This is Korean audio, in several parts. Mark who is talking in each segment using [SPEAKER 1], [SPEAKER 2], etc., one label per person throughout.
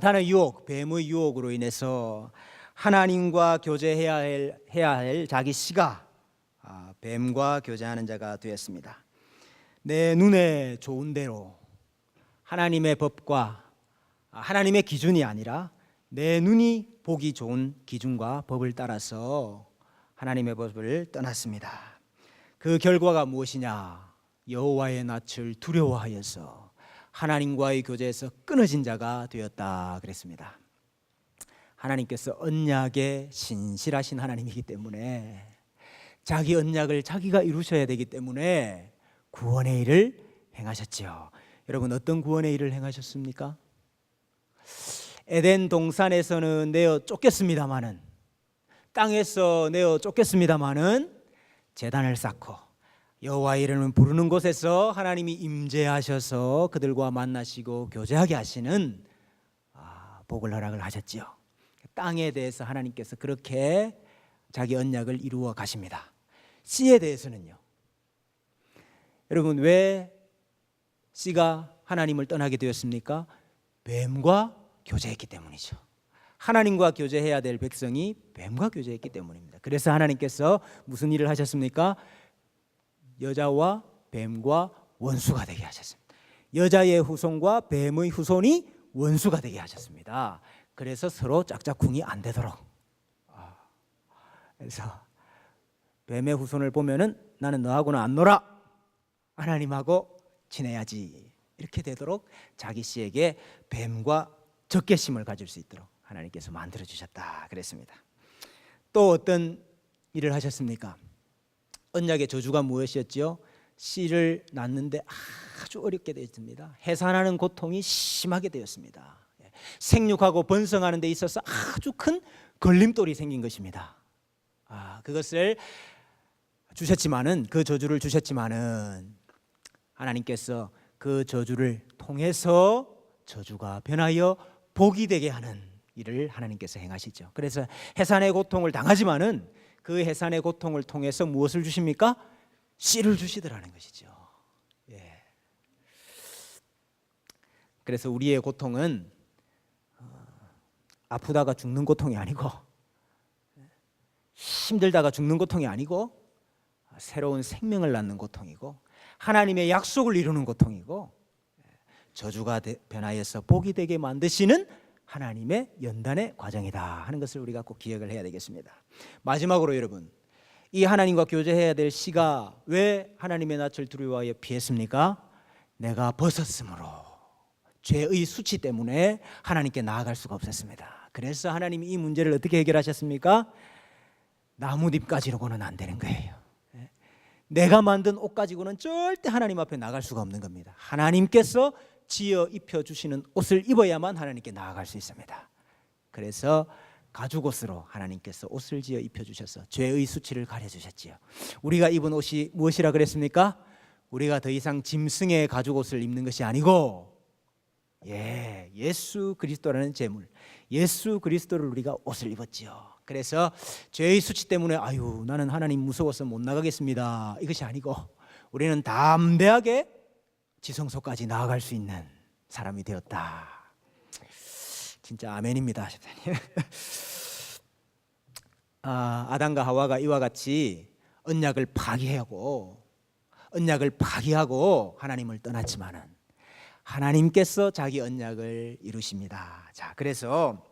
[SPEAKER 1] 사탄의 유혹, 뱀의 유혹으로 인해서 하나님과 교제해야 할 자기 씨가 뱀과 교제하는 자가 되었습니다. 내 눈에 좋은 대로 하나님의 법과 하나님의 기준이 아니라 내 눈이 보기 좋은 기준과 법을 따라서 하나님의 법을 떠났습니다. 그 결과가 무엇이냐? 여호와의 낯을 두려워하여서 하나님과의 교제에서 끊어진 자가 되었다 그랬습니다. 하나님께서 언약에 신실하신 하나님이기 때문에 자기 언약을 자기가 이루셔야 되기 때문에 구원의 일을 행하셨지요. 여러분, 어떤 구원의 일을 행하셨습니까? 에덴 동산에서는 내어 쫓겼습니다마는, 땅에서 내어 쫓겼습니다마는 제단을 쌓고 여호와의 이름을 부르는 곳에서 하나님이 임재하셔서 그들과 만나시고 교제하게 하시는 복을 허락을 하셨지요. 땅에 대해서 하나님께서 그렇게 자기 언약을 이루어 가십니다. 씨에 대해서는요, 여러분, 왜 씨가 하나님을 떠나게 되었습니까? 뱀과 교제했기 때문이죠. 하나님과 교제해야 될 백성이 뱀과 교제했기 때문입니다. 그래서 하나님께서 무슨 일을 하셨습니까? 여자와 뱀과 원수가 되게 하셨습니다. 여자의 후손과 뱀의 후손이 원수가 되게 하셨습니다. 그래서 서로 짝짝꿍이 안 되도록. 그래서 뱀의 후손을 보면은 나는 너하고는 안 놀아, 하나님하고 지내야지, 이렇게 되도록 자기 씨에게 뱀과 적개심을 가질 수 있도록 하나님께서 만들어 주셨다 그랬습니다. 또 어떤 일을 하셨습니까? 언약의 저주가 무엇이었지요? 씨를 낳는데 아주 어렵게 되었습니다. 해산하는 고통이 심하게 되었습니다. 생육하고 번성하는 데 있어서 아주 큰 걸림돌이 생긴 것입니다. 그것을 주셨지만은, 그 저주를 주셨지만은 하나님께서 그 저주를 통해서 저주가 변하여 복이 되게 하는 일을 하나님께서 행하시죠. 그래서 해산의 고통을 당하지만은 그 해산의 고통을 통해서 무엇을 주십니까? 씨를 주시더라는 것이죠. 그래서 우리의 고통은 아프다가 죽는 고통이 아니고, 힘들다가 죽는 고통이 아니고, 새로운 생명을 낳는 고통이고, 하나님의 약속을 이루는 고통이고, 저주가 변하여서 복이 되게 만드시는 하나님의 연단의 과정이다 하는 것을 우리가 꼭 기억을 해야 되겠습니다. 마지막으로 여러분, 이 하나님과 교제해야 될 씨가 왜 하나님의 낯을 두려워하여 피했습니까? 내가 벗었으므로, 죄의 수치 때문에 하나님께 나아갈 수가 없었습니다. 그래서 하나님이 이 문제를 어떻게 해결하셨습니까? 나뭇잎 가지고는 안 되는 거예요. 내가 만든 옷 가지고는 절대 하나님 앞에 나갈 수가 없는 겁니다. 하나님께서 지어 입혀주시는 옷을 입어야만 하나님께 나아갈 수 있습니다. 그래서 가죽옷으로 하나님께서 옷을 지어 입혀주셔서 죄의 수치를 가려주셨지요. 우리가 입은 옷이 무엇이라 그랬습니까? 우리가 더 이상 짐승의 가죽옷을 입는 것이 아니고, 예수 그리스도라는 제물, 예수 그리스도를 우리가 옷을 입었지요. 그래서 죄의 수치 때문에 나는 하나님 무서워서 못 나가겠습니다, 이것이 아니고, 우리는 담대하게 지성소까지 나아갈 수 있는 사람이 되었다. 진짜 아멘입니다. 아담과 하와가 이와 같이 언약을 파기하고 하나님을 떠났지만은 하나님께서 자기 언약을 이루십니다. 자, 그래서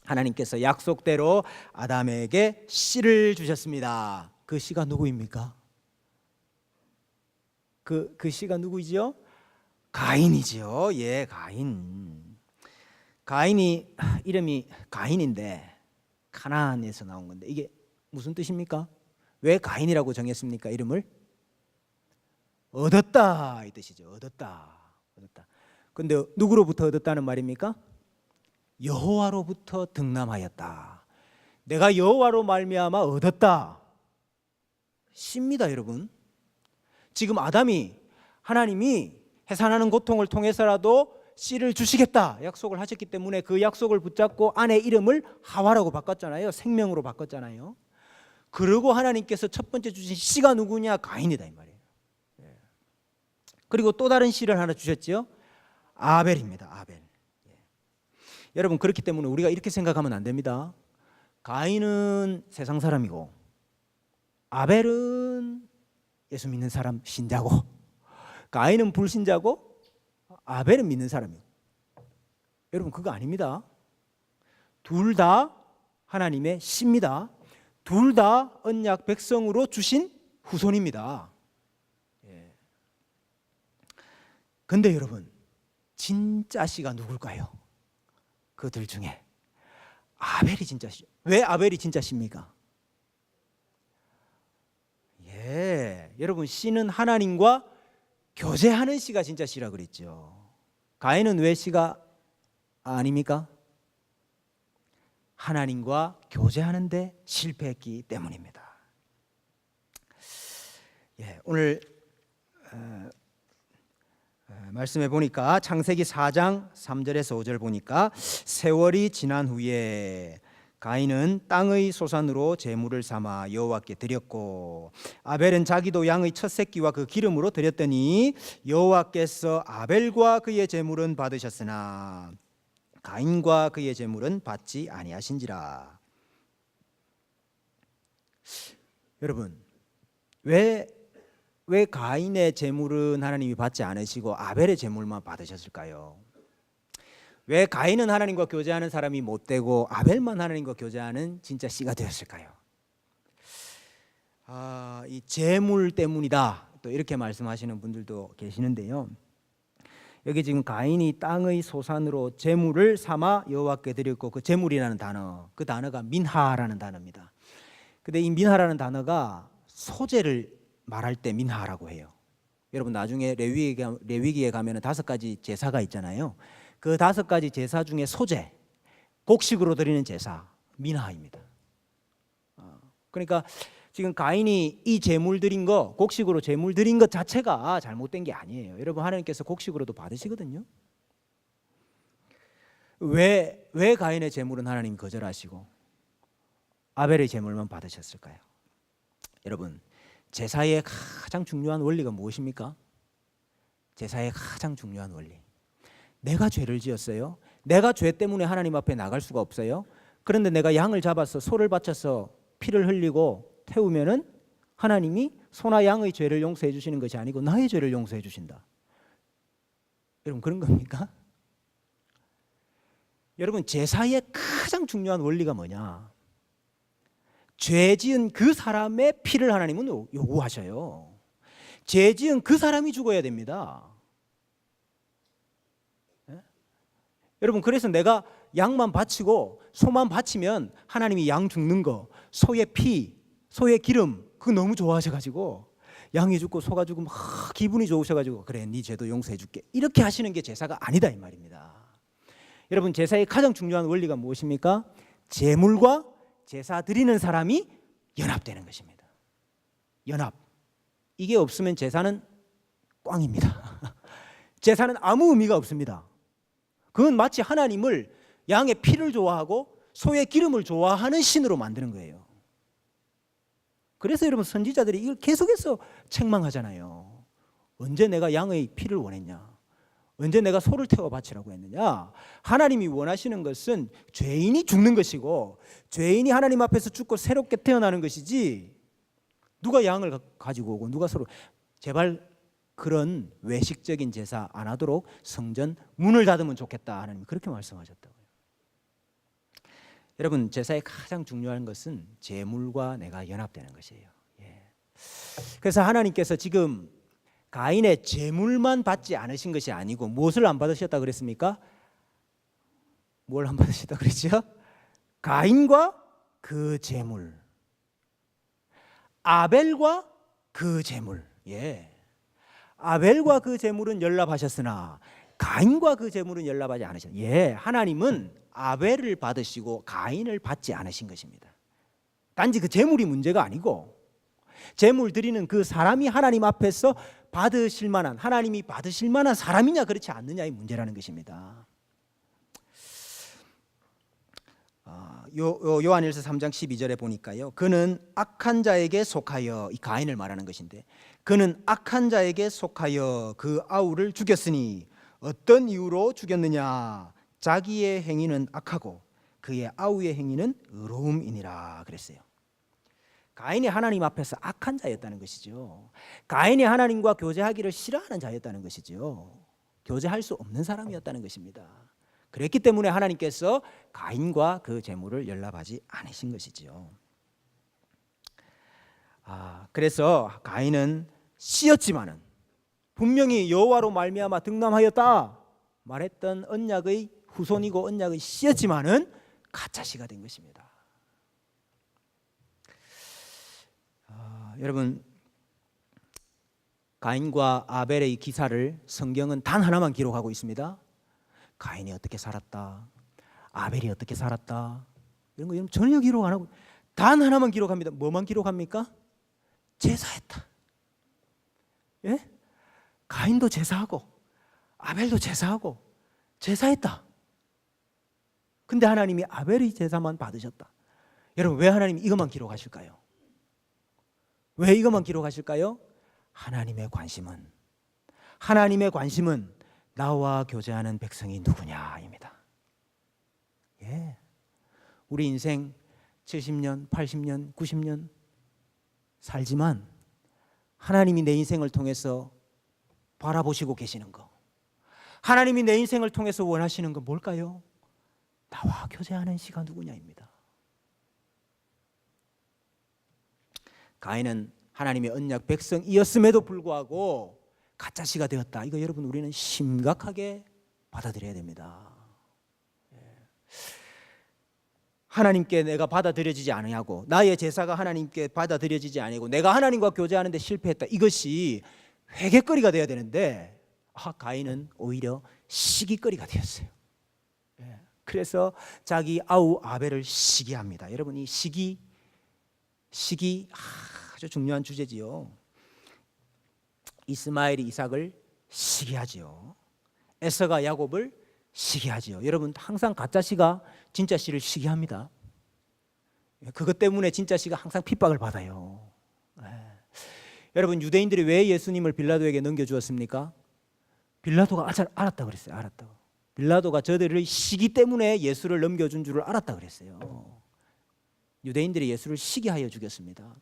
[SPEAKER 1] 하나님께서 약속대로 아담에게 씨를 주셨습니다. 그 씨가 누구입니까? 그 씨가 누구이지요? 가인이지요. 가인이 이름이 가인인데 가나안에서 나온 건데, 이게 무슨 뜻입니까? 왜 가인이라고 정했습니까? 이름을? 얻었다 이 뜻이죠. 얻었다. 근데 누구로부터 얻었다는 말입니까? 여호와로부터 득남하였다. 내가 여호와로 말미암아 얻었다. 씨입니다, 여러분. 지금 하나님이 해산하는 고통을 통해서라도 씨를 주시겠다 약속을 하셨기 때문에 그 약속을 붙잡고 아내 이름을 하와라고 바꿨잖아요. 생명으로 바꿨잖아요. 그리고 하나님께서 첫 번째 주신 씨가 누구냐? 가인이다 이 말이에요. 그리고 또 다른 씨를 하나 주셨지요. 아벨입니다. 아벨. 여러분, 그렇기 때문에 우리가 이렇게 생각하면 안 됩니다. 가인은 세상 사람이고 아벨은 예수 믿는 사람, 신자고, 가인은 불신자고 아벨은 믿는 사람이고. 여러분, 그거 아닙니다. 둘 다 하나님의 씨입니다. 둘 다 언약 백성으로 주신 후손입니다. 근데 여러분, 진짜 씨가 누굴까요? 그들 중에 아벨이 진짜 씨. 왜 아벨이 진짜 씨입니까? 여러분, 씨는 하나님과 교제하는 씨가 진짜 씨라 그랬죠. 가인은 왜 씨가 아닙니까? 하나님과 교제하는데 실패했기 때문입니다. 오늘 말씀해 보니까 창세기 4장 3절에서 5절 보니까 세월이 지난 후에 가인은 땅의 소산으로 제물을 삼아 여호와께 드렸고 아벨은 자기도 양의 첫 새끼와 그 기름으로 드렸더니 여호와께서 아벨과 그의 제물은 받으셨으나 가인과 그의 제물은 받지 아니하신지라. 여러분, 왜 가인의 제물은 하나님이 받지 않으시고 아벨의 제물만 받으셨을까요? 왜 가인은 하나님과 교제하는 사람이 못 되고 아벨만 하나님과 교제하는 진짜 씨가 되었을까요? 이 제물 때문이다, 또 이렇게 말씀하시는 분들도 계시는데요. 여기 지금 가인이 땅의 소산으로 제물을 삼아 여호와께 드렸고, 그 제물이라는 단어, 그 단어가 민하라는 단어입니다. 근데 이 민하라는 단어가 소재를 말할 때 민하라고 해요. 여러분, 나중에 레위기에 가면은 5가지 제사가 있잖아요. 그 5가지 제사 중에 소재, 곡식으로 드리는 제사, 민하입니다. 그러니까 지금 가인이 이 제물 드린 거, 곡식으로 제물 드린 것 자체가 잘못된 게 아니에요. 여러분, 하나님께서 곡식으로도 받으시거든요. 왜 가인의 제물은 하나님 거절하시고 아벨의 제물만 받으셨을까요? 여러분, 제사의 가장 중요한 원리가 무엇입니까? 제사의 가장 중요한 원리, 내가 죄를 지었어요. 내가 죄 때문에 하나님 앞에 나갈 수가 없어요. 그런데 내가 양을 잡아서 소를 바쳐서 피를 흘리고 태우면은 하나님이 소나 양의 죄를 용서해 주시는 것이 아니고 나의 죄를 용서해 주신다. 여러분, 그런 겁니까? 여러분, 제사의 가장 중요한 원리가 뭐냐? 죄 지은 그 사람의 피를 하나님은 요구하셔요. 죄 지은 그 사람이 죽어야 됩니다. 여러분, 그래서 내가 양만 바치고 소만 바치면 하나님이 양 죽는 거, 소의 피, 소의 기름, 그거 너무 좋아하셔가지고 양이 죽고 소가 죽으면 기분이 좋으셔가지고 그래, 네 죄도 용서해 줄게, 이렇게 하시는 게 제사가 아니다, 이 말입니다. 여러분, 제사의 가장 중요한 원리가 무엇입니까? 제물과 제사 드리는 사람이 연합되는 것입니다. 연합. 이게 없으면 제사는 꽝입니다. 제사는 아무 의미가 없습니다. 그건 마치 하나님을 양의 피를 좋아하고 소의 기름을 좋아하는 신으로 만드는 거예요. 그래서 여러분, 선지자들이 이걸 계속해서 책망하잖아요. 언제 내가 양의 피를 원했냐? 언제 내가 소를 태워 바치라고 했느냐? 하나님이 원하시는 것은 죄인이 죽는 것이고 죄인이 하나님 앞에서 죽고 새롭게 태어나는 것이지, 누가 양을 가지고 오고 누가 소를, 제발 그런 외식적인 제사 안 하도록 성전 문을 닫으면 좋겠다, 하나님 그렇게 말씀하셨다고요. 여러분, 제사의 가장 중요한 것은 제물과 내가 연합되는 것이에요. 그래서 하나님께서 지금 가인의 제물만 받지 않으신 것이 아니고 무엇을 안 받으셨다 그랬습니까? 뭘 안 받으셨다 그랬죠? 가인과 그 제물, 아벨과 그 제물. 아벨과 그 제물은 연락하셨으나 가인과 그 제물은 연락하지 않으셨어요. 하나님은 아벨을 받으시고 가인을 받지 않으신 것입니다. 단지 그 제물이 문제가 아니고 제물 드리는 그 사람이 하나님 앞에서 받으실 만한, 하나님이 받으실 만한 사람이냐 그렇지 않느냐의 문제라는 것입니다. 요한일서 3장 12절에 보니까요, 그는 악한 자에게 속하여, 이 가인을 말하는 것인데, 그는 악한 자에게 속하여 그 아우를 죽였으니 어떤 이유로 죽였느냐? 자기의 행위는 악하고 그의 아우의 행위는 의로움이니라 그랬어요. 가인이 하나님 앞에서 악한 자였다는 것이죠. 가인이 하나님과 교제하기를 싫어하는 자였다는 것이죠. 교제할 수 없는 사람이었다는 것입니다. 그랬기 때문에 하나님께서 가인과 그 재물을 연락하지 않으신 것이지요. 그래서 가인은 씨였지만은 분명히 여호와로 말미암아 등남하였다 말했던 언약의 후손이고 언약의 씨였지만은 가짜 씨가 된 것입니다. 여러분, 가인과 아벨의 기사를 성경은 단 하나만 기록하고 있습니다. 가인이 어떻게 살았다, 아벨이 어떻게 살았다, 이런 거 전혀 기록 안 하고 단 하나만 기록합니다. 뭐만 기록합니까? 제사했다. 예? 가인도 제사하고 아벨도 제사하고 제사했다. 근데 하나님이 아벨의 제사만 받으셨다. 여러분, 왜 하나님이 이것만 기록하실까요? 왜 이것만 기록하실까요? 하나님의 관심은 나와 교제하는 백성이 누구냐입니다. 예. 우리 인생 70년, 80년, 90년 살지만 하나님이 내 인생을 통해서 바라보시고 계시는 거, 하나님이 내 인생을 통해서 원하시는 건 뭘까요? 나와 교제하는 시가 누구냐입니다. 가인은 하나님의 언약 백성이었음에도 불구하고 가짜 씨가 되었다. 이거 여러분, 우리는 심각하게 받아들여야 됩니다. 하나님께 내가 받아들여지지 아니하고 나의 제사가 하나님께 받아들여지지 아니하고 내가 하나님과 교제하는 데 실패했다. 이것이 회개거리가 되어야 되는데 가인은 오히려 시기거리가 되었어요. 그래서 자기 아우 아벨을 시기합니다. 여러분, 이 시기 아주 중요한 주제지요. 이스마엘이 이삭을 시기하지요. 에서가 야곱을 시기하지요. 여러분, 항상 가짜 씨가 진짜 씨를 시기합니다. 그것 때문에 진짜 씨가 항상 핍박을 받아요. 여러분, 유대인들이 왜 예수님을 빌라도에게 넘겨주었습니까? 빌라도가 알았다 그랬어요. 알았다고. 빌라도가 저들의 시기 때문에 예수를 넘겨준 줄을 알았다 그랬어요. 유대인들이 예수를 시기하여 죽였습니다.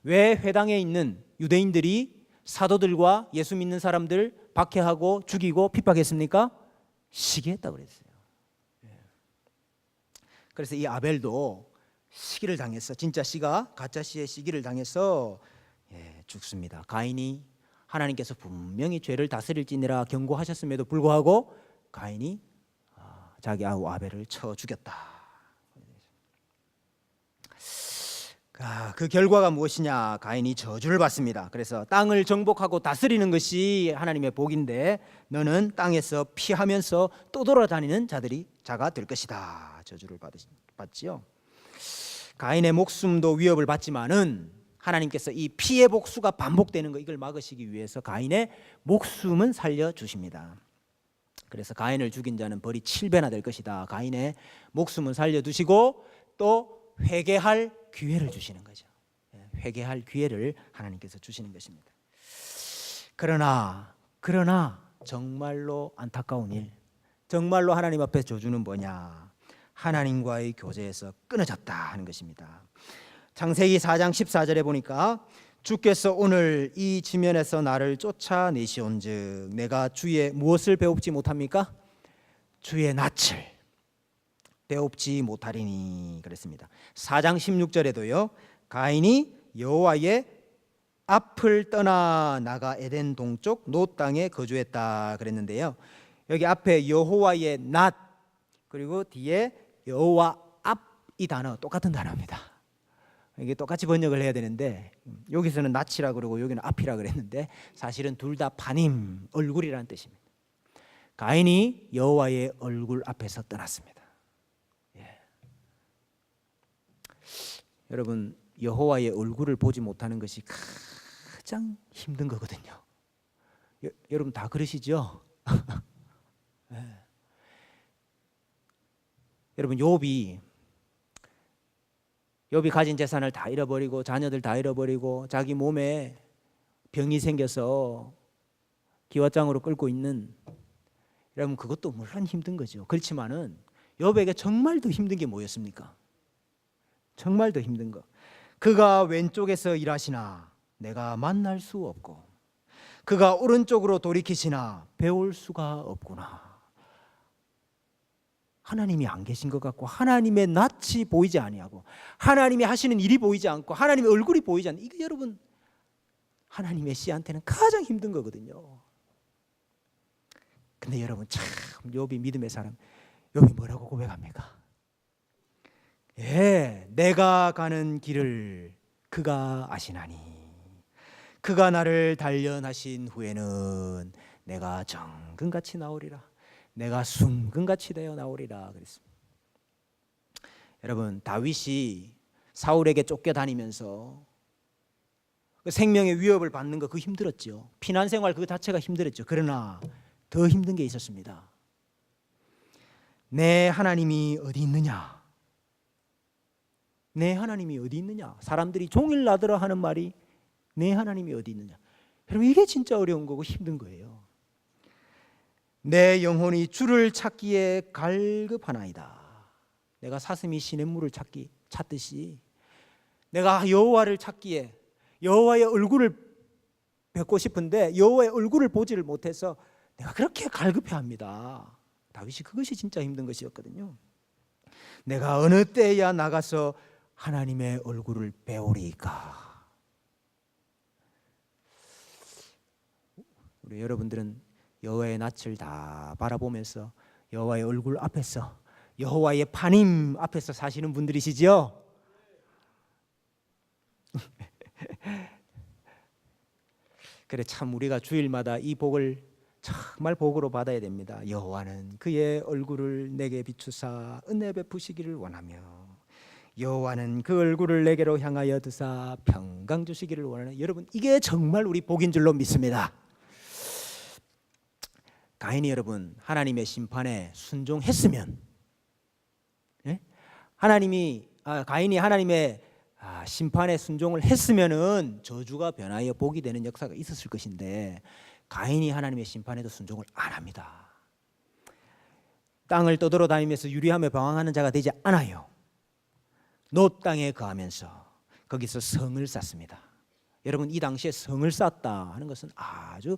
[SPEAKER 1] 왜 회당에 있는 유대인들이 사도들과 예수 믿는 사람들 박해하고 죽이고 핍박했습니까? 시기했다고 그랬어요. 그래서 이 아벨도 시기를 당했어. 진짜 씨가 가짜 씨의 시기를 당해서 죽습니다. 가인이 하나님께서 분명히 죄를 다스릴지니라 경고하셨음에도 불구하고 가인이 자기 아우 아벨을 쳐 죽였다. 그 결과가 무엇이냐? 가인이 저주를 받습니다. 그래서 땅을 정복하고 다스리는 것이 하나님의 복인데 너는 땅에서 피하면서 떠돌아다니는 자가 될 것이다. 저주를 받지요. 가인의 목숨도 위협을 받지만은 하나님께서 이 피해 복수가 반복되는 거, 이걸 막으시기 위해서 가인의 목숨은 살려주십니다. 그래서 가인을 죽인 자는 벌이 7배나 될 것이다. 가인의 목숨은 살려두시고 또 회개할 기회를 주시는 거죠. 회개할 기회를 하나님께서 주시는 것입니다. 그러나 정말로 안타까운 일, 정말로 하나님 앞에 저주는 뭐냐? 하나님과의 교제에서 끊어졌다 하는 것입니다. 창세기 4장 14절에 보니까 주께서 오늘 이 지면에서 나를 쫓아내시온즉 내가 주의 무엇을 배웁지 못합니까? 주의 낯을 배웁지 못하리니 그랬습니다. 4장 16절에도요. 가인이 여호와의 앞을 떠나 나가 에덴 동쪽 놋 땅에 거주했다 그랬는데요. 여기 앞에 여호와의 낯 그리고 뒤에 여호와 앞, 이 단어 똑같은 단어입니다. 이게 똑같이 번역을 해야 되는데 여기서는 낯이라 그러고 여기는 앞이라 그랬는데 사실은 둘 다 파님, 얼굴이라는 뜻입니다. 가인이 여호와의 얼굴 앞에서 떠났습니다. 여러분, 여호와의 얼굴을 보지 못하는 것이 가장 힘든 거거든요. 여러분 다 그러시죠? 여러분, 욥이 가진 재산을 다 잃어버리고 자녀들 다 잃어버리고 자기 몸에 병이 생겨서 기와장으로 끓고 있는 여러분 그것도 물론 힘든 거죠. 그렇지만은 욥에게 정말 더 힘든 게 뭐였습니까? 정말 더 힘든 거. 그가 왼쪽에서 일하시나 내가 만날 수 없고 그가 오른쪽으로 돌이키시나 배울 수가 없구나. 하나님이 안 계신 것 같고 하나님의 낯이 보이지 아니하고 하나님이 하시는 일이 보이지 않고 하나님의 얼굴이 보이지 않는 이거 여러분 하나님의 씨한테는 가장 힘든 거거든요. 근데 여러분 참 욥이 믿음의 사람, 욥이 뭐라고 고백합니까? 예, 내가 가는 길을 그가 아시나니 그가 나를 단련하신 후에는 내가 정금같이 나오리라. 내가 순금같이 되어 나오리라 그랬습니다. 여러분 다윗이 사울에게 쫓겨다니면서 그 생명의 위협을 받는 거 그거 힘들었죠. 피난 생활 그 자체가 힘들었죠. 그러나 더 힘든 게 있었습니다. 내 하나님이 어디 있느냐? 내 하나님이 어디 있느냐? 사람들이 종일 나더러 하는 말이 내 하나님이 어디 있느냐? 여러분 이게 진짜 어려운 거고 힘든 거예요. 내 영혼이 주를 찾기에 갈급하나이다. 내가 사슴이 시냇물을 찾듯이 내가 여호와를 찾기에 여호와의 얼굴을 뵙고 싶은데 여호와의 얼굴을 보지를 못해서 내가 그렇게 갈급해합니다. 다윗이 그것이 진짜 힘든 것이었거든요. 내가 어느 때야 나가서 하나님의 얼굴을 배우리까. 우리 여러분들은 여호와의 낯을 다 바라보면서 여호와의 얼굴 앞에서 여호와의 파님 앞에서 사시는 분들이시죠? 그래 참 우리가 주일마다 이 복을 정말 복으로 받아야 됩니다. 여호와는 그의 얼굴을 내게 비추사 은혜 베푸시기를 원하며 여호와는 그 얼굴을 내게로 향하여 드사 평강 주시기를 원하는 여러분 이게 정말 우리 복인 줄로 믿습니다. 가인이 여러분 하나님의 심판에 순종했으면 가인이 하나님의 심판에 순종을 했으면은 저주가 변하여 복이 되는 역사가 있었을 것인데 가인이 하나님의 심판에도 순종을 안 합니다. 땅을 떠돌아다니면서 유리하며 방황하는 자가 되지 않아요. 놋 땅에 거하면서 거기서 성을 쌓습니다. 여러분 이 당시에 성을 쌓았다 하는 것은 아주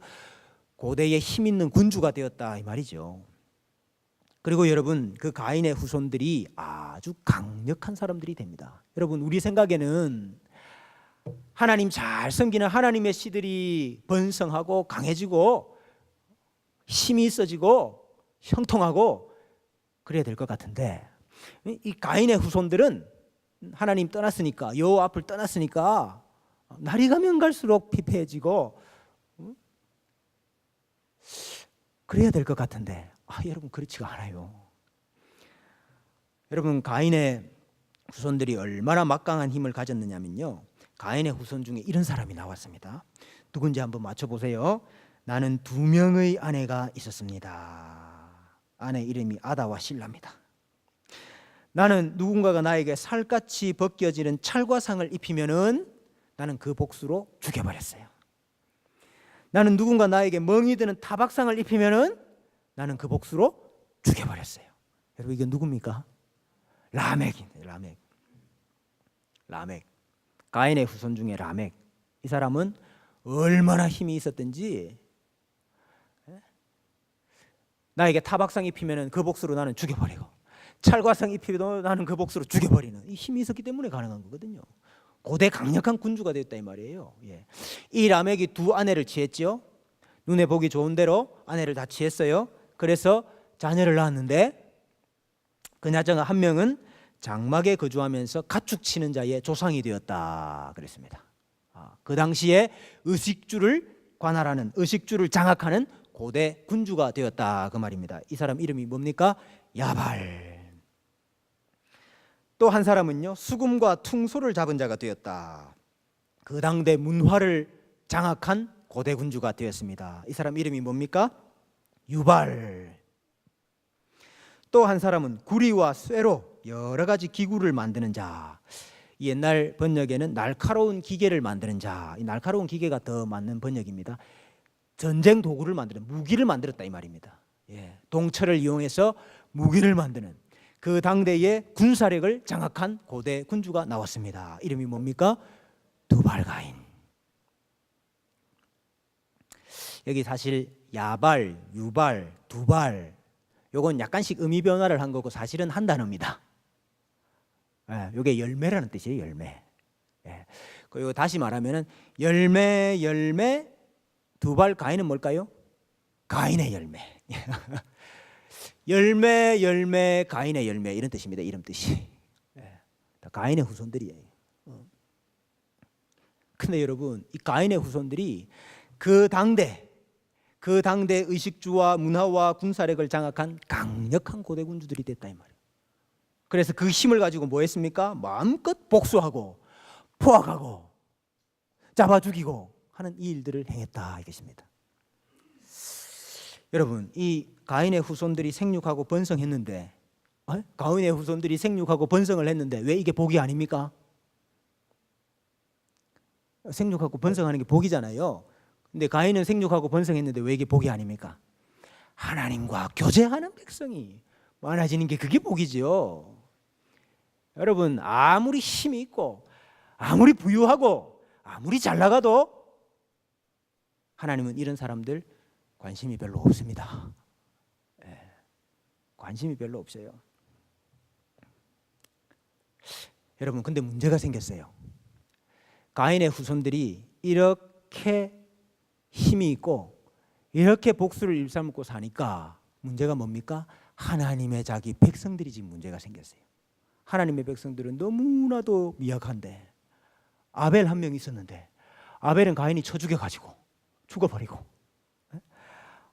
[SPEAKER 1] 고대의 힘 있는 군주가 되었다 이 말이죠. 그리고 여러분 그 가인의 후손들이 아주 강력한 사람들이 됩니다. 여러분 우리 생각에는 하나님 잘 섬기는 하나님의 씨들이 번성하고 강해지고 힘이 있어지고 형통하고 그래야 될 것 같은데 이 가인의 후손들은 하나님 떠났으니까 여호와 앞을 떠났으니까 날이 가면 갈수록 피폐해지고 그래야 될 것 같은데 여러분 그렇지가 않아요. 여러분 가인의 후손들이 얼마나 막강한 힘을 가졌느냐면요. 가인의 후손 중에 이런 사람이 나왔습니다. 누군지 한번 맞춰보세요. 나는 2명의 아내가 있었습니다. 아내 이름이 아다와 실라입니다. 나는 누군가가 나에게 살같이 벗겨지는 찰과상을 입히면은 나는 그 복수로 죽여버렸어요. 나는 누군가 나에게 멍이 드는 타박상을 입히면은 나는 그 복수로 죽여버렸어요. 여러분 이게 누굽니까? 라멕입니다. 라멕. 가인의 후손 중에 라멕. 이 사람은 얼마나 힘이 있었든지 나에게 타박상 입히면은 그 복수로 나는 죽여버리고 찰과상 입히도 나는 그 복수로 죽여버리는 이 힘이 있었기 때문에 가능한 거거든요. 고대 강력한 군주가 되었다 이 말이에요. 이 라멕이 2 아내를 취했죠. 눈에 보기 좋은 대로 아내를 다 취했어요. 그래서 자녀를 낳았는데 그나저나 한 명은 장막에 거주하면서 가축 치는 자의 조상이 되었다 그랬습니다. 그 당시에 의식주를 관할하는 의식주를 장악하는 고대 군주가 되었다 그 말입니다. 이 사람 이름이 뭡니까? 야발. 또 한 사람은요 수금과 퉁소를 잡은 자가 되었다. 그 당대 문화를 장악한 고대 군주가 되었습니다. 이 사람 이름이 뭡니까? 유발. 또 한 사람은 구리와 쇠로 여러 가지 기구를 만드는 자. 옛날 번역에는 날카로운 기계를 만드는 자. 이 날카로운 기계가 더 맞는 번역입니다. 전쟁 도구를 만드는 무기를 만들었다 이 말입니다. 동철을 이용해서 무기를 만드는 그 당대의 군사력을 장악한 고대 군주가 나왔습니다. 이름이 뭡니까? 두발가인. 여기 사실 야발, 유발, 두발 요건 약간씩 의미 변화를 한 거고 사실은 한 단어입니다. 요게 열매라는 뜻이에요. 열매. 그리고 다시 말하면은 열매 두발 가인은 뭘까요? 가인의 열매. 열매 가인의 열매 이런 뜻입니다. 이름 뜻이. 가인의 후손들이에요. 근데 여러분 이 가인의 후손들이 그 당대 의식주와 문화와 군사력을 장악한 강력한 고대 군주들이 됐다 이 말이에요. 그래서 그 힘을 가지고 뭐 했습니까? 마음껏 복수하고 포악하고 잡아 죽이고 하는 이 일들을 행했다 이것입니다. 여러분 이 가인의 후손들이 생육하고 번성했는데 가인의 후손들이 생육하고 번성을 했는데 왜 이게 복이 아닙니까? 생육하고 번성하는 게 복이잖아요. 근데 가인은 생육하고 번성했는데 왜 이게 복이 아닙니까? 하나님과 교제하는 백성이 많아지는 게 그게 복이죠. 여러분 아무리 힘이 있고 아무리 부유하고 아무리 잘 나가도 하나님은 이런 사람들 관심이 별로 없습니다. 관심이 별로 없어요. 여러분 근데 문제가 생겼어요. 가인의 후손들이 이렇게 힘이 있고 이렇게 복수를 일삼고 사니까 문제가 뭡니까? 하나님의 자기 백성들이 지금 문제가 생겼어요. 하나님의 백성들은 너무나도 미약한데 아벨 한 명 있었는데 아벨은 가인이 쳐 죽여가지고 죽어버리고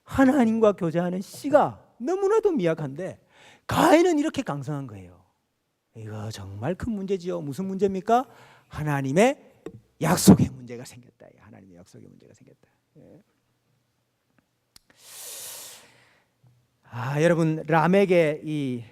[SPEAKER 1] 하나님과 교제하는 씨가 너무나도 미약한데 가인은 이렇게 강성한 거예요. 이거 정말 큰 문제지요. 무슨 문제입니까? 하나님의 약속의 문제가 생겼다. 하나님의 약속의 문제가 생겼다. 여러분 라멕이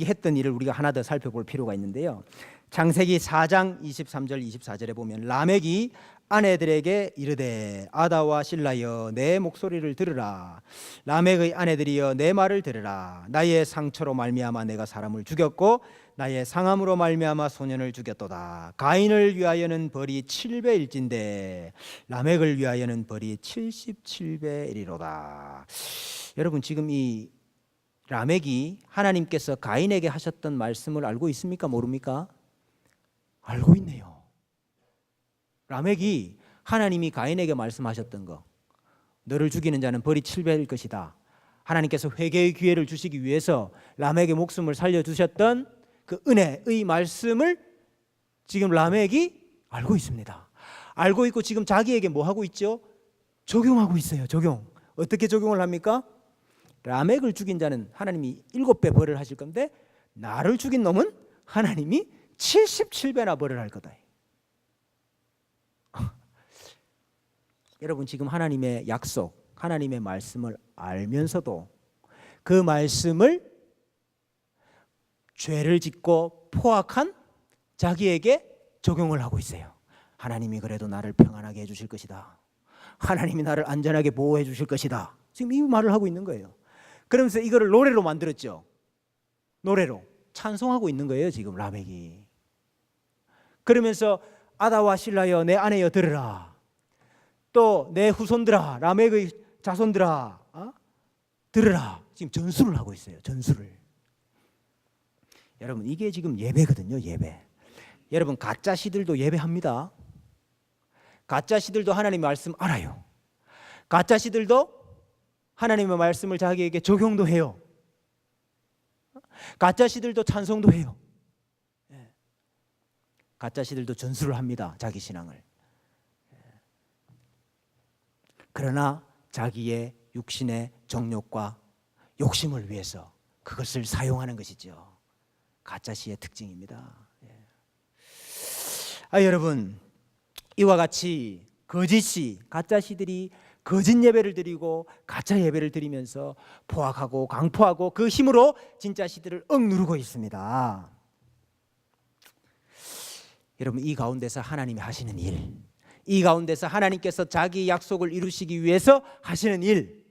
[SPEAKER 1] 했던 일을 우리가 하나 더 살펴볼 필요가 있는데요. 창세기 4장 23절 24절에 보면 라멕이 아내들에게 이르되 아다와 실라여 내 목소리를 들으라. 라멕의 아내들이여 내 말을 들으라. 나의 상처로 말미암아 내가 사람을 죽였고 나의 상함으로 말미암아 소년을 죽였도다. 가인을 위하여는 벌이 7배일진데 라멕을 위하여는 벌이 77배이리로다. 여러분 지금 이 라멕이 하나님께서 가인에게 하셨던 말씀을 알고 있습니까? 모릅니까? 알고 있네요. 라멕이 하나님이 가인에게 말씀하셨던 거, 너를 죽이는 자는 벌이 7배일 것이다. 하나님께서 회개의 기회를 주시기 위해서 라멕의 목숨을 살려주셨던 그 은혜의 말씀을 지금 라멕이 알고 있습니다. 알고 있고 지금 자기에게 뭐 하고 있죠? 적용하고 있어요. 적용. 어떻게 적용을 합니까? 라멕을 죽인 자는 하나님이 7배 벌을 하실 건데 나를 죽인 놈은 하나님이 77배나 벌을 할 거다. 여러분 지금 하나님의 약속, 하나님의 말씀을 알면서도 그 말씀을 죄를 짓고 포악한 자기에게 적용을 하고 있어요. 하나님이 그래도 나를 평안하게 해주실 것이다. 하나님이 나를 안전하게 보호해 주실 것이다. 지금 이 말을 하고 있는 거예요. 그러면서 이거를 노래로 만들었죠. 노래로 찬송하고 있는 거예요. 지금 라멕이. 그러면서 아다와 실라여 내 아내여 들으라. 또 내 후손들아 라멕의 자손들아 들으라. 지금 전수를 하고 있어요. 전수를. 여러분 이게 지금 예배거든요. 예배. 여러분 가짜 시들도 예배합니다. 가짜 시들도 하나님의 말씀 알아요. 가짜 시들도 하나님의 말씀을 자기에게 적용도 해요. 가짜 시들도 찬송도 해요. 가짜 시들도 전수를 합니다. 자기 신앙을. 그러나 자기의 육신의 정욕과 욕심을 위해서 그것을 사용하는 것이죠. 가짜 시의 특징입니다. 여러분 이와 같이 거짓이 가짜 시들이 거짓 예배를 드리고 가짜 예배를 드리면서 포악하고 강포하고 그 힘으로 진짜 시들을 억누르고 있습니다. 여러분 이 가운데서 하나님이 하시는 일, 이 가운데서 하나님께서 자기 약속을 이루시기 위해서 하시는 일,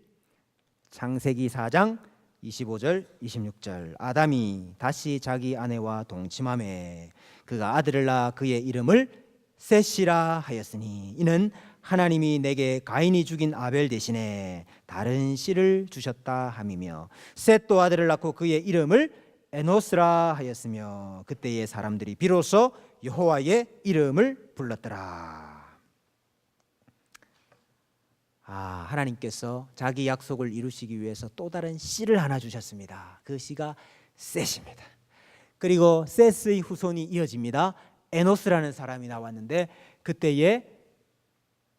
[SPEAKER 1] 창세기 4장 25절 26절. 아담이 다시 자기 아내와 동침하매 그가 아들을 낳아 그의 이름을 셋이라 하였으니 이는 하나님이 내게 가인이 죽인 아벨 대신에 다른 씨를 주셨다 함이며, 셋도 아들을 낳고 그의 이름을 에노스라 하였으며 그때의 사람들이 비로소 여호와의 이름을 불렀더라. 하나님께서 자기 약속을 이루시기 위해서 또 다른 씨를 하나 주셨습니다. 그 씨가 셋입니다. 그리고 셋의 후손이 이어집니다. 에노스라는 사람이 나왔는데 그때에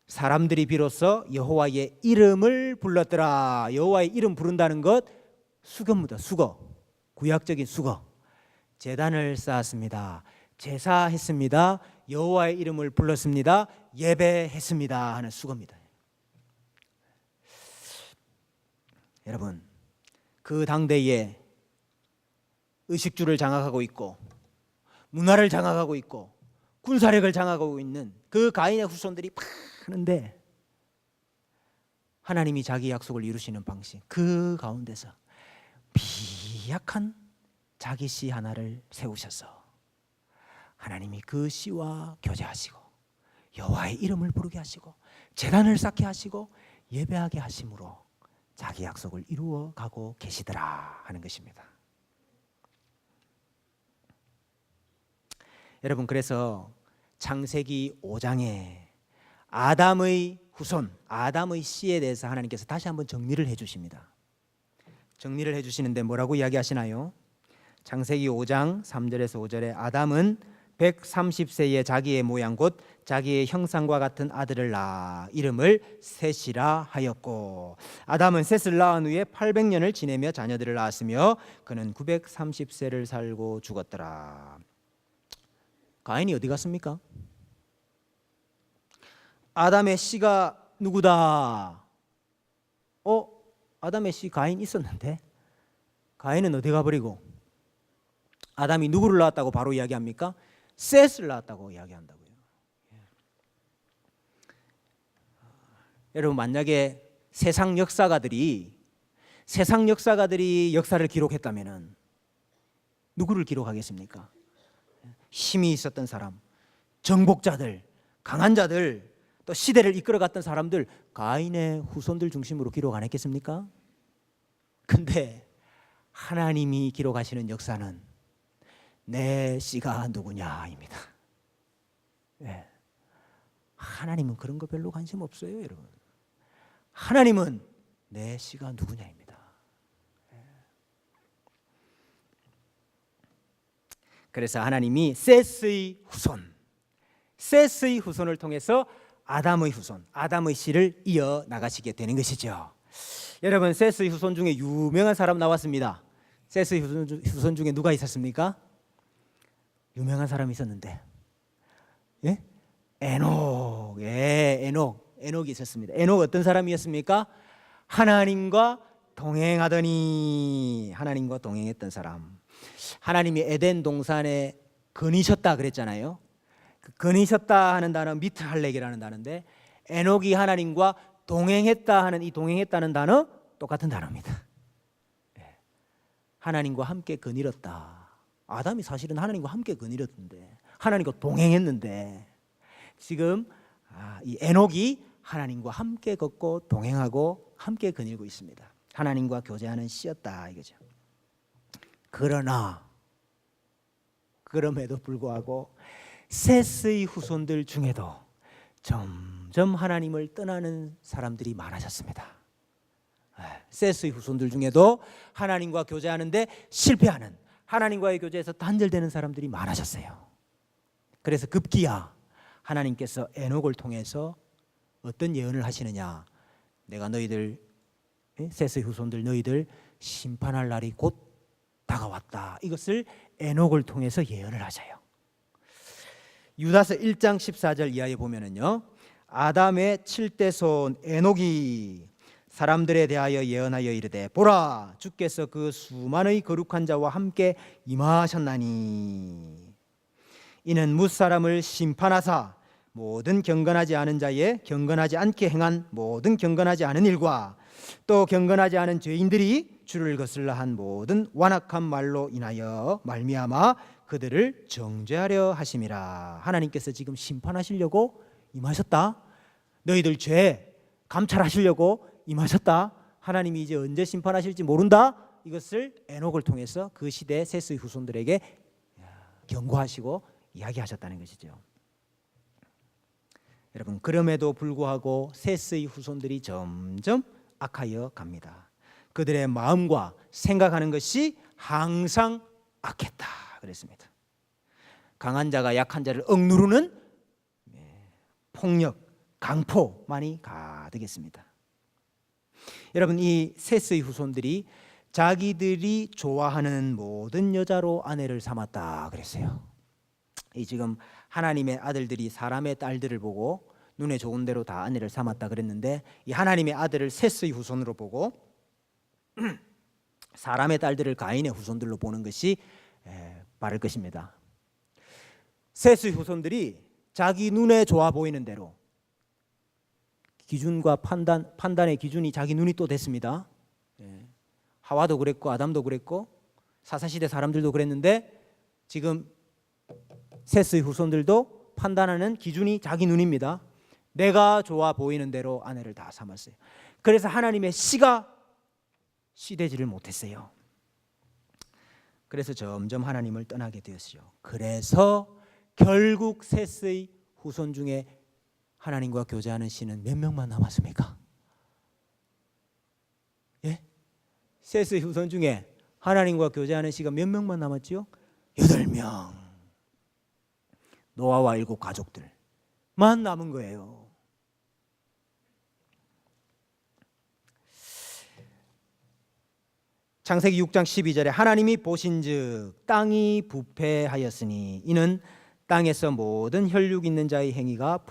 [SPEAKER 1] 사람들이 비로소 여호와의 이름을 불렀더라. 여호와의 이름 부른다는 것 수거입니다. 수거. 구약적인 수거. 제단을 쌓았습니다. 제사했습니다. 여호와의 이름을 불렀습니다. 예배했습니다 하는 수거입니다. 여러분, 그 당대에 의식주를 장악하고 있고 문화를 장악하고 있고 군사력을 장악하고 있는 그 가인의 후손들이 많은데 하나님이 자기 약속을 이루시는 방식, 그 가운데서 비약한 자기 씨 하나를 세우셔서 하나님이 그 씨와 교제하시고 여호와의 이름을 부르게 하시고 제단을 쌓게 하시고 예배하게 하심으로 자기 약속을 이루어 가고 계시더라 하는 것입니다. 여러분, 그래서 창세기 5장에 아담의 후손, 아담의 씨에 대해서 하나님께서 다시 한번 정리를 해주십니다. 정리를 해주시는데 뭐라고 이야기하시나요? 창세기 5장 3절에서 5절에 아담은 130세의 자기의 모양 곧 자기의 형상과 같은 아들을 낳아 이름을 셋이라 하였고, 아담은 셋을 낳은 후에 800년을 지내며 자녀들을 낳았으며 그는 930세를 살고 죽었더라. 가인이 어디 갔습니까? 아담의 씨가 누구다? 아담의 씨 가인 있었는데 가인은 어디 가버리고 아담이 누구를 낳았다고 바로 이야기합니까? 셋을 낳았다고 이야기한다고요. 여러분, 만약에 세상 역사가들이 역사를 기록했다면은 누구를 기록하겠습니까? 힘이 있었던 사람, 정복자들, 강한 자들, 또 시대를 이끌어갔던 사람들, 가인의 후손들 중심으로 기록 안 했겠습니까? 근데 하나님이 기록하시는 역사는 내 씨가 누구냐입니다. 네. 하나님은 그런 거 별로 관심 없어요, 여러분. 하나님은 내 씨가 누구냐입니다. 그래서 하나님이 셋의 후손을 통해서 아담의 후손, 아담의 씨를 이어 나가시게 되는 것이죠. 여러분, 셋의 후손 중에 유명한 사람 나왔습니다. 셋의 후손 중에 누가 있었습니까? 유명한 사람이 있었는데, 예? 에녹이 있었습니다. 에녹 어떤 사람이었습니까? 하나님과 동행했던 사람. 하나님이 에덴 동산에 거니셨다 그랬잖아요. 그 거니셨다 하는 단어 미트할렉이라는 단어인데, 에녹이 하나님과 동행했다 하는 이 동행했다는 단어 똑같은 단어입니다. 하나님과 함께 거닐었다. 아담이 사실은 하나님과 함께 거닐었는데, 하나님과 동행했는데, 지금 이 에녹이 하나님과 함께 걷고 동행하고 함께 거닐고 있습니다. 하나님과 교제하는 씨였다 이거죠. 그럼에도 불구하고 셋의 후손들 중에도 점점 하나님을 떠나는 사람들이 많아졌습니다. 셋의 후손들 중에도 하나님과 교제하는데 실패하는, 하나님과의 교제에서 단절되는 사람들이 많아졌어요. 그래서 급기야 하나님께서 에녹을 통해서 어떤 예언을 하시느냐? 내가 너희들, 셋의 후손들 너희들 심판할 날이 곧 다가왔다. 이것을 에녹을 통해서 예언을 하셔요. 유다서 1장 14절 이하에 보면은요, 아담의 7대 손 에녹이 사람들에 대하여 예언하여 이르되, 보라, 주께서 그 수만의 거룩한 자와 함께 임하셨나니 이는 뭇사람을 심판하사 모든 경건하지 않은 자의 경건하지 않게 행한 모든 경건하지 않은 일과 또 경건하지 않은 죄인들이 주를 거슬러 한 모든 완악한 말로 인하여 말미암아 그들을 정죄하려 하심이라. 하나님께서 지금 심판하시려고 임하셨다. 너희들 죄 감찰하시려고 임하셨다. 하나님이 이제 언제 심판하실지 모른다. 이것을 에녹을 통해서 그 시대 셋의 후손들에게 경고하시고 이야기하셨다는 것이죠. 여러분, 그럼에도 불구하고 셋의 후손들이 점점 악하여 갑니다. 그들의 마음과 생각하는 것이 항상 악했다 그랬습니다. 강한 자가 약한 자를 억누르는 폭력, 강포만이 가득했습니다. 여러분, 이 셋의 후손들이 자기들이 좋아하는 모든 여자로 아내를 삼았다 그랬어요. 이 지금 하나님의 아들들이 사람의 딸들을 보고 눈에 좋은 대로 다 아내를 삼았다 그랬는데, 이 하나님의 아들을 셋의 후손으로 보고 사람의 딸들을 가인의 후손들로 보는 것이 바를 것입니다. 셋의 후손들이 자기 눈에 좋아 보이는 대로, 기준과 판단의 기준이 자기 눈이 또 됐습니다. 하와도 그랬고 아담도 그랬고 사사시대 사람들도 그랬는데, 지금 셋의 후손들도 판단하는 기준이 자기 눈입니다. 내가 좋아 보이는 대로 아내를 다 삼았어요. 그래서 하나님의 씨가 씨되지를 못했어요. 그래서 점점 하나님을 떠나게 되었죠. 그래서 결국 셋의 후손 중에 하나님과 교제하는 씨는 몇 명만 남았습니까? 예? 셋의 후손 중에 하나님과 교제하는 씨가 몇 명만 남았지요? 8명. 노아와 7 가족들만 남은 거예요. 창세기 6장 12절에 하나님이 보신즉 땅이 부패하였으니 이는 땅에서 모든 혈육 있는 자의 행위가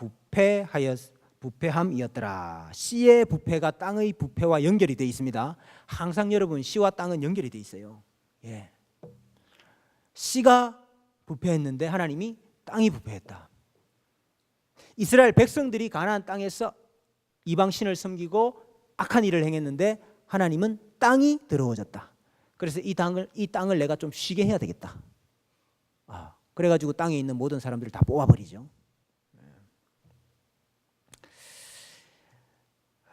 [SPEAKER 1] 부패함이었더라. 씨의 부패가 땅의 부패와 연결이 되어 있습니다. 항상 여러분, 씨와 땅은 연결이 되어 있어요. 예. 씨가 부패했는데 하나님이 땅이 부패했다. 이스라엘 백성들이 가나안 땅에서 이방 신을 섬기고 악한 일을 행했는데 하나님은 땅이 더러워졌다. 그래서 이 땅을 내가 좀 쉬게 해야 되겠다. 그래가지고 땅에 있는 모든 사람들을 다 뽑아버리죠.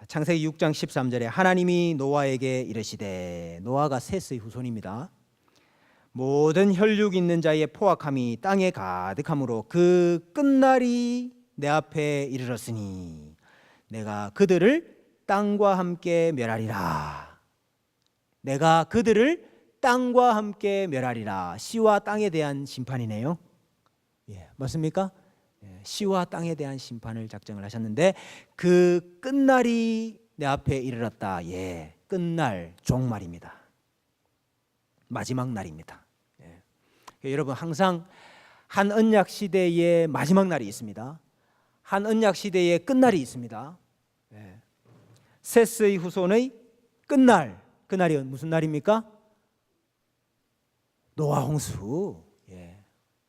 [SPEAKER 1] 창세기 6장 13절에 하나님이 노아에게 이르시되, 노아가 셋의 후손입니다. 모든 혈육 있는 자의 포악함이 땅에 가득함으로 그 끝날이 내 앞에 이르렀으니 내가 그들을 땅과 함께 멸하리라. 내가 그들을 땅과 함께 멸하리라. 씨와 땅에 대한 심판이네요. 예, 맞습니까? 씨와 땅에 대한 심판을 작정을 하셨는데, 그 끝날이 내 앞에 이르렀다. 예, 끝날 종말입니다. 마지막 날입니다. 예. 여러분, 항상 한 언약 시대의 마지막 날이 있습니다. 한 언약 시대의 끝날이 있습니다. 예. 셋의 후손의 끝날, 그날이 무슨 날입니까? 노아 홍수. 예,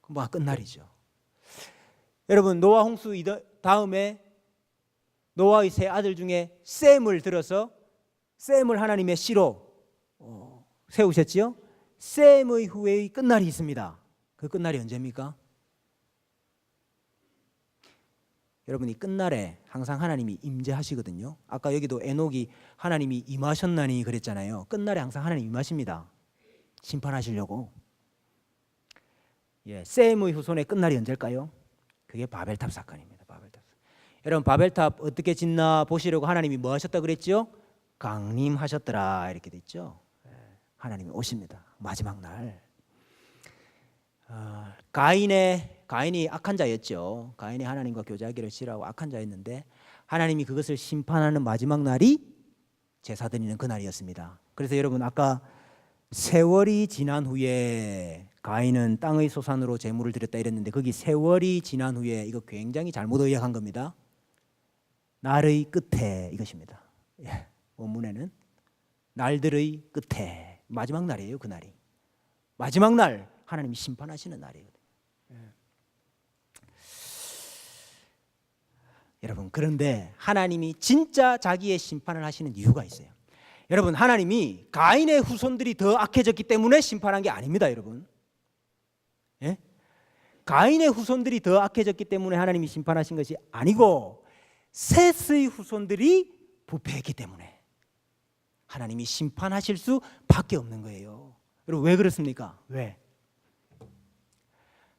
[SPEAKER 1] 뭐 끝날이죠. 여러분, 노아 홍수 다음에 노아의 세 아들 중에 셈을 들어서 셈을 하나님의 씨로 세우셨지요. 셈의 후의 끝날이 있습니다. 그 끝날이 언제입니까? 여러분, 이 끝날에 항상 하나님이 임재하시거든요. 아까 여기도 에녹이 하나님이 임하셨나니 그랬잖아요. 끝날에 항상 하나님 임하십니다. 심판하시려고. 예, 셈의 후손의 끝날이 언제일까요? 그게 바벨탑 사건입니다. 바벨탑. 여러분, 바벨탑 어떻게 짓나 보시려고 하나님이 뭐 하셨다 그랬죠? 강림하셨더라 이렇게 돼 있죠. 예, 하나님이 오십니다. 마지막 날. 가인이 악한 자였죠. 가인이 하나님과 교제하기를 싫어하고 악한 자였는데 하나님이 그것을 심판하는 마지막 날이 제사 드리는 그날이었습니다. 그래서 여러분, 아까 세월이 지난 후에 가인은 땅의 소산으로 제물을 드렸다 이랬는데, 거기 세월이 지난 후에, 이거 굉장히 잘못 의역한 겁니다. 날의 끝에 이것입니다. 예, 원문에는 날들의 끝에, 마지막 날이에요. 그날이 마지막 날 하나님이 심판하시는 날이에요. 예. 여러분, 그런데 하나님이 진짜 자기의 심판을 하시는 이유가 있어요. 여러분, 하나님이 가인의 후손들이 더 악해졌기 때문에 심판한 게 아닙니다, 여러분. 예? 가인의 후손들이 더 악해졌기 때문에 하나님이 심판하신 것이 아니고 셋의 후손들이 부패했기 때문에 하나님이 심판하실 수밖에 없는 거예요. 여러분, 왜 그렇습니까? 왜?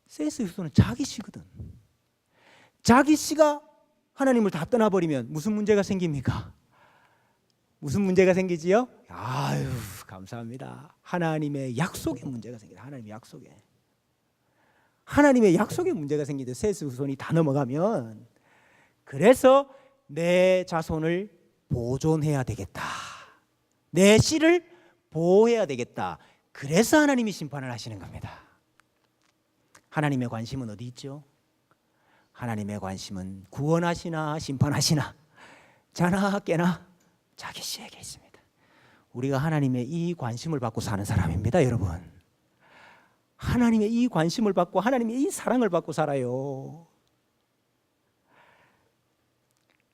[SPEAKER 1] 셋의 후손은 자기 씨거든. 자기 씨가 하나님을 다 떠나버리면 무슨 문제가 생깁니까? 무슨 문제가 생기지요? 아유, 감사합니다. 하나님의 약속에 문제가 생겨요. 하나님의 약속에 문제가 생기죠. 셋의 후손이 다 넘어가면. 그래서 내 자손을 보존해야 되겠다. 내 씨를 보호해야 되겠다. 그래서 하나님이 심판을 하시는 겁니다. 하나님의 관심은 어디 있죠? 하나님의 관심은 구원하시나 심판하시나 자나 깨나 자기 씨에게 있습니다. 우리가 하나님의 이 관심을 받고 사는 사람입니다, 여러분. 하나님의 이 관심을 받고 하나님의 이 사랑을 받고 살아요.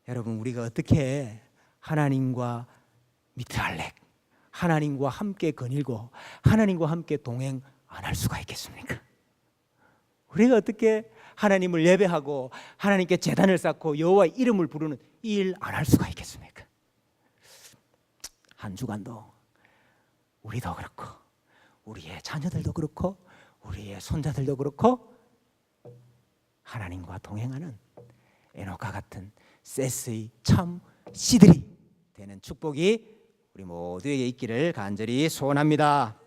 [SPEAKER 1] 여러분, 우리가 어떻게 하나님과 미트할렉, 하나님과 함께 거닐고 하나님과 함께 동행 안 할 수가 있겠습니까? 우리가 어떻게 하나님을 예배하고 하나님께 제단을 쌓고 여호와의 이름을 부르는 이 일 안 할 수가 있겠습니까? 한 주간도 우리도 그렇고 우리의 자녀들도 그렇고 우리의 손자들도 그렇고 하나님과 동행하는 에녹과 같은 셋의 참 씨들이 되는 축복이 우리 모두에게 있기를 간절히 소원합니다.